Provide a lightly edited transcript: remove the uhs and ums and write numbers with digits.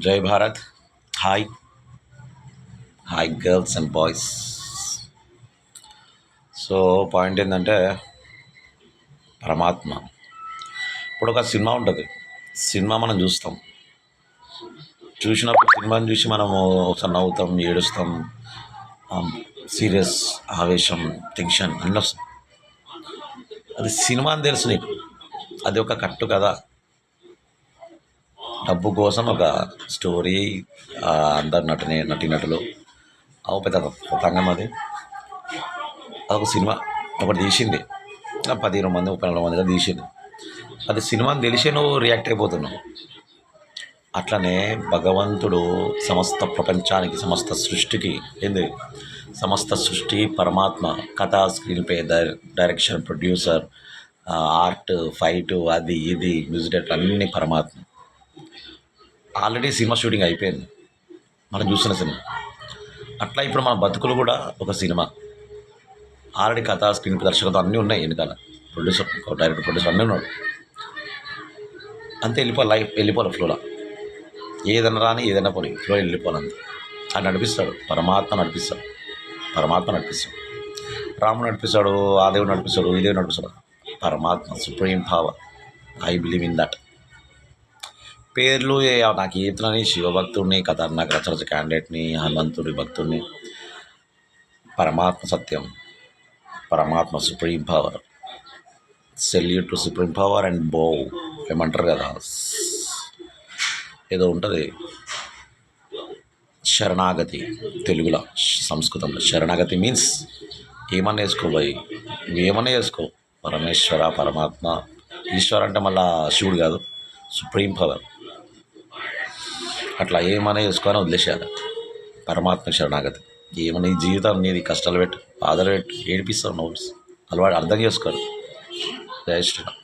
జై Bharat. Hi hi girls and boys. So point ఏంటంటే పరమాత్మ. ఇప్పుడు ఒక సినిమా ఉంటుంది. సినిమా మనం చూస్తాం. చూసినప్పుడు సినిమాని చూసి మనము ఒకసారి నవ్వుతాం, ఏడుస్తాం, సీరియస్, ఆవేశం, టెన్షన్ అన్నీ వస్తాం. అది సినిమా అని తెలుసు నీకు. అది ఒక కట్టు కదా. డబ్బు కోసం ఒక స్టోరీ, అందరు నటీనటులు పెద్ద తతంగం. అదొక సినిమా ఒకటి తీసింది. 15 మంది 34 మందిగా తీసింది. అది సినిమా అని తెలిసే నువ్వు రియాక్ట్ అయిపోతున్నావు. అట్లనే భగవంతుడు సమస్త ప్రపంచానికి, సమస్త సృష్టికి ఏంది, సమస్త సృష్టి పరమాత్మ. కథ, screen play, direction, producer, art, fight, అది ఇది మ్యూజిక్ డైరెక్టర్ అన్నీ పరమాత్మ. ఆల్రెడీ సినిమా షూటింగ్ అయిపోయింది, మనం చూసిన సినిమా. అట్లా ఇప్పుడు మన బతుకులు కూడా ఒక సినిమా. ఆల్రెడీ కథ, స్క్రీన్ దర్శకత్వం అన్నీ ఉన్నాయి వెనకాల. ప్రొడ్యూసర్, డైరెక్టర్, ప్రొడ్యూసర్ అన్నీ ఉన్నాడు. అంతే లైఫ్ వెళ్ళిపోవాలి ఫ్లోలో. ఏదైనా రాని ఏదైనా పోనీ ఫ్లో వెళ్ళిపోవాలంతే. అది నడిపిస్తాడు పరమాత్మ, నడిపిస్తాడు రాముడు నడిపిస్తాడు, ఆ దేవుడు నడిపిస్తాడు, ఈ దేవుడు నడిపిస్తాడు. పరమాత్మ supreme power. I believe in that. పేర్లు నాకు ఈతలని, శివభక్తుడిని, ఖతర్నాక్ రచరచ క్యాండిడేట్ని, హనుమంతుడి భక్తుడిని. పరమాత్మ సత్యం, పరమాత్మ supreme power. Salute to supreme power and బో ఏమంటారు కదా, ఏదో ఉంటుంది శరణాగతి. తెలుగులో, సంస్కృతంలో శరణాగతి మీన్స్ ఏమన్నా వేసుకోబోయి ఏమన్నా వేసుకో. పరమేశ్వర, పరమాత్మ, ఈశ్వర అంటే మళ్ళా శివుడు కాదు, సుప్రీం పవర్. అట్లా ఏమన్నా వేసుకొని వదిలేసేయాలి. పరమాత్మ శరణాగతి. ఏమన్నా ఈ జీవితం నీది, కష్టాలు పెట్టు, బాధలు పెట్టు, ఏడిపిస్తావు, నవ్వు అలవాటు అర్థం చేసుకోరు. జై శ్రీరామ్.